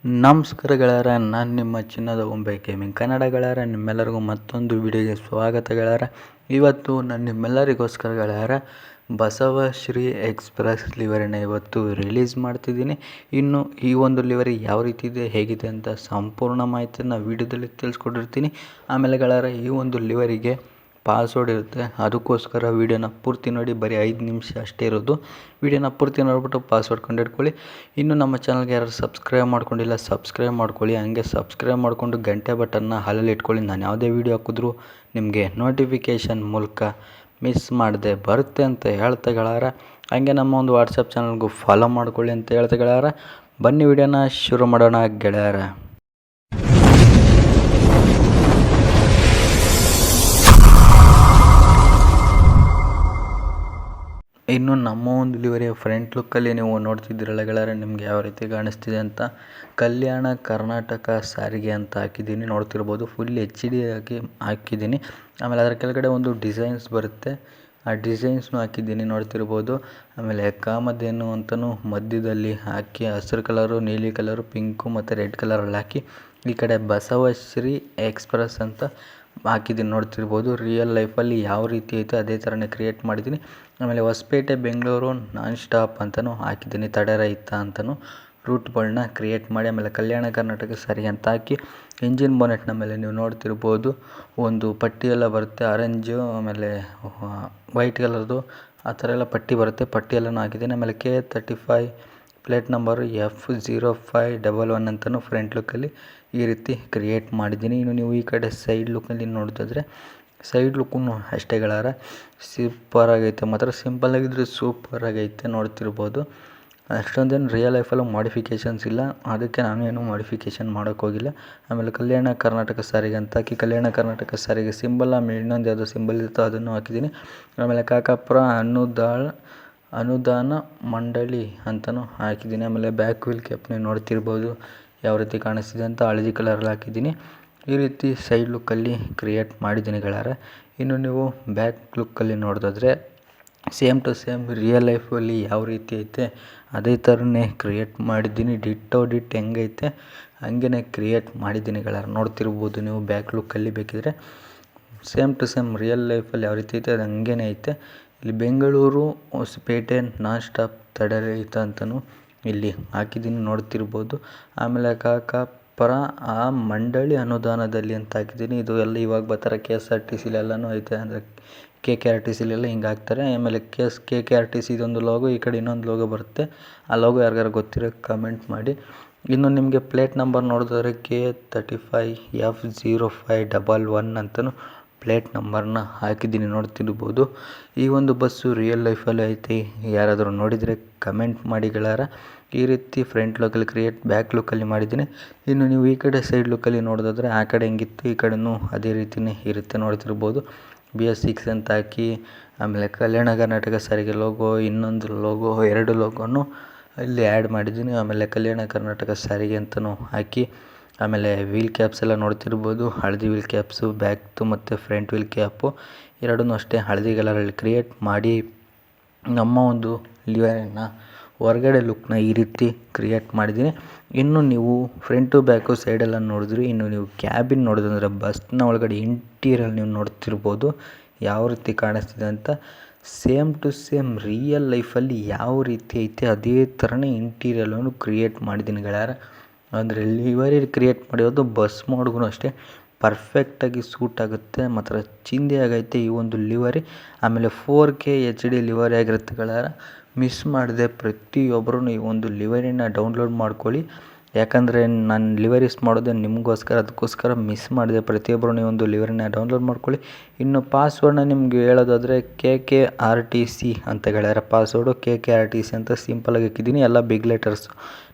ನಮಸ್ಕಾರ ಗೆಳೆಯರ, ನಾನು ನಿಮ್ಮ ಚಿನ್ನದ ಗೊಂಬೆ ಗೇಮಿಂಗ್ ಕನ್ನಡ ಗೆಳೆಯರ. ನಿಮ್ಮೆಲ್ಲರಿಗೂ ಮತ್ತೊಂದು ವಿಡಿಯೋಗೆ ಸ್ವಾಗತ ಗೆಳೆಯರ. ಇವತ್ತು ನಾನು ನಿಮ್ಮೆಲ್ಲರಿಗೋಸ್ಕರ ಗೆಳೆಯರ ಬಸವಶ್ರೀ ಎಕ್ಸ್ಪ್ರೆಸ್ ಲಿವರಿನ ಇವತ್ತು ರಿಲೀಸ್ ಮಾಡ್ತಿದ್ದೀನಿ. ಇನ್ನು ಈ ಒಂದು ಲಿವರಿ ಯಾವ ರೀತಿ ಇದೆ, ಹೇಗಿದೆ ಅಂತ ಸಂಪೂರ್ಣ ಮಾಹಿತಿಯನ್ನು ವಿಡಿಯೋದಲ್ಲಿ ತಿಳಿಸ್ಕೊಟ್ಟಿರ್ತೀನಿ. ಆಮೇಲೆ ಗೆಳೆಯರ, ಈ ಒಂದು ಲಿವರಿಗೆ ಪಾಸ್ವರ್ಡ್ ಇರುತ್ತೆ, ಅದಕ್ಕೋಸ್ಕರ ವೀಡಿಯೋನ ಪೂರ್ತಿ ನೋಡಿ. ಬರೀ 5 ನಿಮಿಷ ಅಷ್ಟೇ ಇರೋದು. ವೀಡಿಯೋನ ಪೂರ್ತಿ ನೋಡ್ಬಿಟ್ಟು ಪಾಸ್ವರ್ಡ್ ಕಂಡುಹಿಡ್ಕೊಳ್ಳಿ. ಇನ್ನು ನಮ್ಮ ಚಾನಲ್ಗೆ ಯಾರು ಸಬ್ಸ್ಕ್ರೈಬ್ ಮಾಡ್ಕೊಂಡಿಲ್ಲ ಸಬ್ಸ್ಕ್ರೈಬ್ ಮಾಡ್ಕೊಳ್ಳಿ. ಹಂಗೆ ಸಬ್ಸ್ಕ್ರೈಬ್ ಮಾಡಿಕೊಂಡು ಗಂಟೆ ಬಟನ್ನ ಹಾಲಲ್ಲಿ ಇಟ್ಕೊಳ್ಳಿ. ನಾನು ಯಾವುದೇ ವೀಡಿಯೋ ಹಾಕಿದ್ರೂ ನಿಮಗೆ ನೋಟಿಫಿಕೇಷನ್ ಮೂಲಕ ಮಿಸ್ ಮಾಡದೆ ಬರುತ್ತೆ ಅಂತ ಹೇಳ್ತಾ ಗೆಳೆಯರ. ಹಂಗೆ ನಮ್ಮ ಒಂದು ವಾಟ್ಸಪ್ ಚಾನಲ್ಗೂ ಫಾಲೋ ಮಾಡ್ಕೊಳ್ಳಿ ಅಂತ ಹೇಳ್ತಾ ಗೆಳೆಯರ. ಬನ್ನಿ ವಿಡಿಯೋನ ಶುರು ಮಾಡೋಣ ಗೆಳೆಯರ. ಇನ್ನು ನಮ್ಮ ಒಂದು ಲಿವರಿಯ ಫ್ರಂಟ್ ಲುಕ್ಕಲ್ಲಿ ನೀವು ನೋಡ್ತಿದ್ದೀರಲ್ಲ ಗೆಳೆಯರೆ, ನಿಮಗೆ ಯಾವ ರೀತಿ ಕಾಣಿಸ್ತಿದೆ ಅಂತ. ಕಲ್ಯಾಣ ಕರ್ನಾಟಕ ಸಾರಿಗೆ ಅಂತ ಹಾಕಿದ್ದೀನಿ, ನೋಡ್ತಿರ್ಬೋದು. ಫುಲ್ HD ಆಗಿ ಹಾಕಿದ್ದೀನಿ. ಆಮೇಲೆ ಅದರ ಕೆಳಗಡೆ ಒಂದು ಡಿಸೈನ್ಸ್ ಬರುತ್ತೆ, ಆ ಡಿಸೈನ್ಸ್ನು ಹಾಕಿದ್ದೀನಿ, ನೋಡ್ತಿರ್ಬೋದು. ಆಮೇಲೆ ಕಾಮಧೇನು ಅಂತಲೂ ಮಧ್ಯದಲ್ಲಿ ಹಾಕಿ ಹಸಿರು ಕಲರು, ನೀಲಿ ಕಲರು, ಪಿಂಕು ಮತ್ತು ರೆಡ್ ಕಲರಲ್ಲಿ ಹಾಕಿ ಈ ಕಡೆ ಬಸವಶ್ರೀ ಎಕ್ಸ್ಪ್ರೆಸ್ ಅಂತ ಹಾಕಿದ್ದೀನಿ, ನೋಡ್ತಿರ್ಬೋದು. ರಿಯಲ್ ಲೈಫಲ್ಲಿ ಯಾವ ರೀತಿ ಐತೆ ಅದೇ ಥರನೇ ಕ್ರಿಯೇಟ್ ಮಾಡಿದ್ದೀನಿ. ಆಮೇಲೆ ಹೊಸಪೇಟೆ ಬೆಂಗಳೂರು ನಾನ್ ಸ್ಟಾಪ್ ಅಂತಲೂ ಹಾಕಿದ್ದೀನಿ, ತಡೆರಹಿತ ಅಂತಲೂ ರೂಟ್ಗಳನ್ನ ಕ್ರಿಯೇಟ್ ಮಾಡಿ. ಆಮೇಲೆ ಕಲ್ಯಾಣ ಕರ್ನಾಟಕ ಸಾರಿಗೆ ಅಂತ ಹಾಕಿ ಇಂಜಿನ್ ಬೋನೆಟ್ನ ಮೇಲೆ ನೀವು ನೋಡ್ತಿರ್ಬೋದು ಒಂದು ಪಟ್ಟಿಯೆಲ್ಲ ಬರುತ್ತೆ, ಆರೆಂಜು ಆಮೇಲೆ ವೈಟ್ ಕಲರ್ದು ಆ ಥರ ಎಲ್ಲ ಪಟ್ಟಿ ಬರುತ್ತೆ, ಪಟ್ಟಿಯೆಲ್ಲನೂ ಹಾಕಿದ್ದೀನಿ. ಆಮೇಲೆ K35 ಪ್ಲೇಟ್ ನಂಬರು F0511 ಅಂತಲೂ ಫ್ರಂಟ್ ಲುಕ್ಕಲ್ಲಿ ಈ ರೀತಿ ಕ್ರಿಯೇಟ್ ಮಾಡಿದ್ದೀನಿ. ಇನ್ನು ನೀವು ಈ ಕಡೆ ಸೈಡ್ ಲುಕ್ಕಲ್ಲಿ ನೋಡಿದ್ರೆ ಸೈಡ್ ಲುಕ್ಕೂ ಅಷ್ಟೇ ಗೆಳೆಯರ, ಸೂಪರಾಗೈತೆ. ಮಾತ್ರ ಸಿಂಪಲ್ಲಾಗಿದ್ದರೆ ಸೂಪರಾಗೈತೆ, ನೋಡ್ತಿರ್ಬೋದು. ಅಷ್ಟೊಂದೇನು ರಿಯಲ್ ಲೈಫಲ್ಲೂ ಮಾಡಿಫಿಕೇಷನ್ಸ್ ಇಲ್ಲ, ಅದಕ್ಕೆ ನಾನು ಏನೂ ಮಾಡಿಫಿಕೇಷನ್ ಮಾಡೋಕ್ಕೋಗಿಲ್ಲ. ಆಮೇಲೆ ಕಲ್ಯಾಣ ಕರ್ನಾಟಕ ಸಾರಿಗೆ ಅಂತ ಹಾಕಿ ಕಲ್ಯಾಣ ಕರ್ನಾಟಕ ಸಾರಿಗೆ ಸಿಂಬಲ್, ಆಮೇಲೆ ಇನ್ನೊಂದು ಯಾವುದೋ ಸಿಂಬಲ್ ಇರುತ್ತೋ ಅದನ್ನು ಹಾಕಿದ್ದೀನಿ. ಆಮೇಲೆ ಕಾಕಾಪುರ ಅನುದಾನ ಮಂಡಳಿ ಅಂತಲೂ ಹಾಕಿದ್ದೀನಿ. ಆಮೇಲೆ ಬ್ಯಾಕ್ ವೀಲ್ ಕ್ಯಾಪ್ ನೀವು ನೋಡ್ತಿರ್ಬೋದು ಯಾವ ರೀತಿ ಕಾಣಿಸ್ತಿದೆ ಅಂತ, ಹಳದಿ ಕಲರಲ್ಲಿ ಹಾಕಿದ್ದೀನಿ. ಈ ರೀತಿ ಸೈಡ್ ಲುಕ್ಕಲ್ಲಿ ಕ್ರಿಯೇಟ್ ಮಾಡಿದ್ದೀನಿ ಗೆಳೆಯರ. ಇನ್ನು ನೀವು ಬ್ಯಾಕ್ ಲುಕ್ಕಲ್ಲಿ ನೋಡಿದ್ರೆ ಸೇಮ್ ಟು ಸೇಮ್ ರಿಯಲ್ ಲೈಫಲ್ಲಿ ಯಾವ ರೀತಿ ಐತೆ ಅದೇ ಥರನೇ ಕ್ರಿಯೇಟ್ ಮಾಡಿದ್ದೀನಿ. ಡಿಟ್ ಹೆಂಗೈತೆ ಹಂಗೆ ಕ್ರಿಯೇಟ್ ಮಾಡಿದ್ದೀನಿ ಗೆಳೆಯರ, ನೋಡ್ತಿರ್ಬೋದು ನೀವು ಬ್ಯಾಕ್ ಲುಕ್ಕಲ್ಲಿ. ಬೇಕಿದ್ರೆ ಸೇಮ್ ಟು ಸೇಮ್ ರಿಯಲ್ ಲೈಫಲ್ಲಿ ಯಾವ ರೀತಿ ಐತೆ ಅದು ಹಂಗೇ ಐತೆ. ಇಲ್ಲಿ ಬೆಂಗಳೂರು ಹೊಸಪೇಟೆ ನಾನ್ ಸ್ಟಾಪ್ ತಡೆರಹಿತ ಅಂತಲೂ ಇಲ್ಲಿ ಹಾಕಿದ್ದೀನಿ, ನೋಡ್ತಿರ್ಬೋದು. ಆಮೇಲೆ ಕಾಕಾಪುರ ಆ ಮಂಡಳಿ ಅನುದಾನದಲ್ಲಿ ಅಂತ ಹಾಕಿದ್ದೀನಿ. ಇದು ಎಲ್ಲ ಇವಾಗ ಬರ್ತಾರೆ KSRTCಲೆಲ್ಲನೂ ಐತೆ, ಅಂದರೆ KKRTCಲೆಲ್ಲ ಹಿಂಗೆ ಹಾಕ್ತಾರೆ. ಆಮೇಲೆ KKRTC ಇದೊಂದು ಲೋಗೋ, ಈ ಕಡೆ ಇನ್ನೊಂದು ಲೋಗೋ ಬರುತ್ತೆ. ಆ ಲೋಗೋ ಯಾರಿಗಾರು ಗೊತ್ತಿರೋ ಕಮೆಂಟ್ ಮಾಡಿ. ಇನ್ನು ನಿಮಗೆ ಪ್ಲೇಟ್ ನಂಬರ್ ನೋಡಿದ್ರೆ K35 F0511 ಅಂತಲೂ ಪ್ಲೇಟ್ ನಂಬರ್ನ ಹಾಕಿದ್ದೀನಿ, ನೋಡ್ತಿರ್ಬೋದು. ಈ ಒಂದು ಬಸ್ಸು ರಿಯಲ್ ಲೈಫಲ್ಲಿ ಐತೆ, ಯಾರಾದರೂ ನೋಡಿದರೆ ಕಮೆಂಟ್ ಮಾಡಿ ಗೆಳೆಯರ. ಈ ರೀತಿ ಫ್ರಂಟ್ ಲುಕ್ಕಲ್ಲಿ ಕ್ರಿಯೇಟ್ ಬ್ಯಾಕ್ ಲುಕ್ಕಲ್ಲಿ ಮಾಡಿದ್ದೀನಿ. ಇನ್ನು ನೀವು ಈ ಕಡೆ ಸೈಡ್ ಲುಕ್ಕಲ್ಲಿ ನೋಡೋದಾದರೆ ಆ ಕಡೆ ಹೆಂಗಿತ್ತು ಈ ಕಡೆನೂ ಅದೇ ರೀತಿಯೇ ಇರುತ್ತೆ, ನೋಡ್ತಿರ್ಬೋದು. BS6 ಅಂತ ಹಾಕಿ ಆಮೇಲೆ ಕಲ್ಯಾಣ ಕರ್ನಾಟಕ ಸಾರಿಗೆ ಲೋಗೋ, ಇನ್ನೊಂದು ಲೋಗೋ, 2 ಲೋಗೋನು ಇಲ್ಲಿ ಆ್ಯಡ್ ಮಾಡಿದ್ದೀನಿ. ಆಮೇಲೆ ಕಲ್ಯಾಣ ಕರ್ನಾಟಕ ಸಾರಿಗೆ ಅಂತಲೂ ಹಾಕಿ ಆಮೇಲೆ ವೀಲ್ ಕ್ಯಾಪ್ಸ್ ಎಲ್ಲ ನೋಡ್ತಿರ್ಬೋದು, ಹಳದಿ ವೀಲ್ ಕ್ಯಾಪ್ಸು, ಬ್ಯಾಕ್ದು ಮತ್ತು ಫ್ರಂಟ್ ವೀಲ್ ಕ್ಯಾಪು ಎರಡನ್ನೂ ಅಷ್ಟೇ ಹಳದಿ ಕಲರಲ್ಲಿ ಕ್ರಿಯೇಟ್ ಮಾಡಿ ನಮ್ಮ ಒಂದು ಲಿವರಿನ ಹೊರಗಡೆ ಲುಕ್ನ ಈ ರೀತಿ ಕ್ರಿಯೇಟ್ ಮಾಡಿದ್ದೀನಿ. ಇನ್ನು ನೀವು ಫ್ರಂಟು ಬ್ಯಾಕು ಸೈಡೆಲ್ಲ ನೋಡಿದ್ರಿ. ಇನ್ನು ನೀವು ಕ್ಯಾಬಿನ್ ನೋಡೋದಂದರೆ ಬಸ್ನ ಒಳಗಡೆ ಇಂಟೀರಿಯರ್ ನೀವು ನೋಡ್ತಿರ್ಬೋದು ಯಾವ ರೀತಿ ಕಾಣಿಸ್ತಿದೆ ಅಂತ. ಸೇಮ್ ಟು ಸೇಮ್ ರಿಯಲ್ ಲೈಫಲ್ಲಿ ಯಾವ ರೀತಿ ಐತೆ ಅದೇ ಥರನೇ ಇಂಟೀರಿಯರನ್ನು ಕ್ರಿಯೇಟ್ ಮಾಡಿದ್ದೀನಿ ಗೆಳೆಯರ. ಅಂದರೆ ಲಿವರಿ ಕ್ರಿಯೇಟ್ ಮಾಡಿರೋದು ಬಸ್ ಮೋಡ್ಗೂ ಅಷ್ಟೇ ಪರ್ಫೆಕ್ಟಾಗಿ ಸೂಟ್ ಆಗುತ್ತೆ, ಮಾತ್ರ ಚಿಂದಿ ಆಗೈತೆ ಈ ಒಂದು ಲಿವರಿ. ಆಮೇಲೆ 4K HD ಲಿವರಿ ಆಗಿರುತ್ತೆ ಗೆಳೆಯರ. ಮಿಸ್ ಮಾಡಿದೆ ಪ್ರತಿಯೊಬ್ಬರೂ ಈ ಒಂದು ಲಿವರಿನ ಡೌನ್ಲೋಡ್ ಮಾಡ್ಕೊಳ್ಳಿ, ಯಾಕಂದರೆ ನಾನು ಲಿವರೀಸ್ ಮಾಡೋದೇ ನಿಮಗೋಸ್ಕರ, ಅದಕ್ಕೋಸ್ಕರ ಮಿಸ್ ಮಾಡಿದೆ. ಪ್ರತಿಯೊಬ್ಬರೂ ಈ ಒಂದು ಲಿವರಿನ ಡೌನ್ಲೋಡ್ ಮಾಡ್ಕೊಳ್ಳಿ. ಇನ್ನು ಪಾಸ್ವರ್ಡ್ನ ನಿಮಗೆ ಹೇಳೋದಾದರೆ KKRTC ಅಂತ ಗೆಳೆಯರ. ಪಾಸ್ವರ್ಡು KKRTC ಅಂತ ಸಿಂಪಲಾಗಿ ಹಾಕಿದ್ದೀನಿ, ಎಲ್ಲ ಬಿಗ್ ಲೆಟರ್ಸು.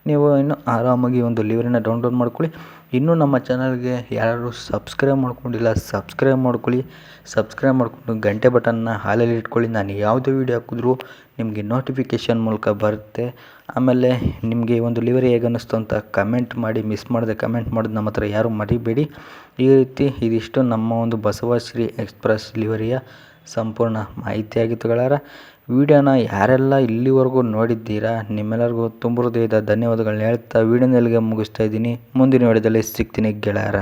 ನೀವು ಇನ್ನು ಆರಾಮಾಗಿ ಒಂದು ಲಿವರಿನ ಡೌನ್ಲೋಡ್ ಮಾಡ್ಕೊಳ್ಳಿ. ಇನ್ನೂ ನಮ್ಮ ಚಾನಲ್ಗೆ ಯಾರು ಸಬ್ಸ್ಕ್ರೈಬ್ ಮಾಡ್ಕೊಂಡಿಲ್ಲ ಸಬ್ಸ್ಕ್ರೈಬ್ ಮಾಡ್ಕೊಳ್ಳಿ. ಸಬ್ಸ್ಕ್ರೈಬ್ ಮಾಡಿಕೊಂಡು ಗಂಟೆ ಬಟನ್ನ ಹಾಲಲ್ಲಿ ಇಟ್ಕೊಳ್ಳಿ. ನಾನು ಯಾವುದೇ ವೀಡಿಯೋ ಹಾಕಿದ್ರೂ ನಿಮಗೆ ನೋಟಿಫಿಕೇಷನ್ ಮೂಲಕ ಬರುತ್ತೆ. ಆಮೇಲೆ ನಿಮಗೆ ಒಂದು ಲಿವರಿ ಹೇಗೆ ಅನ್ನಿಸ್ತು ಅಂತ ಕಮೆಂಟ್ ಮಾಡಿ, ಮಿಸ್ ಮಾಡದೆ ಕಮೆಂಟ್ ಮಾಡೋದು ನಮ್ಮ ಹತ್ರ ಯಾರು ಮರಿಬೇಡಿ. ಈ ರೀತಿ ಇದಿಷ್ಟು ನಮ್ಮ ಒಂದು ಬಸವಶ್ರೀ ಎಕ್ಸ್ಪ್ರೆಸ್ ಲಿವರಿಯ ಸಂಪೂರ್ಣ ಮಾಹಿತಿಯಾಗಿತ್ತು ಗೆಳೆಯರ. ವಿಡಿಯೋನ ಯಾರೆಲ್ಲ ಇಲ್ಲಿವರೆಗೂ ನೋಡಿದ್ದೀರಾ ನಿಮ್ಮೆಲ್ಲರಿಗೂ ತುಂಬ ಹೃದಯದ ಧನ್ಯವಾದಗಳನ್ನ ಹೇಳ್ತಾ ವಿಡಿಯೋನ ಇಲ್ಲಿಗೆ ಮುಗಿಸ್ತಾ ಇದ್ದೀನಿ. ಮುಂದಿನ ವಿಡಿಯೋದಲ್ಲಿ ಸಿಗ್ತೀನಿ ಗೆಳೆಯರ.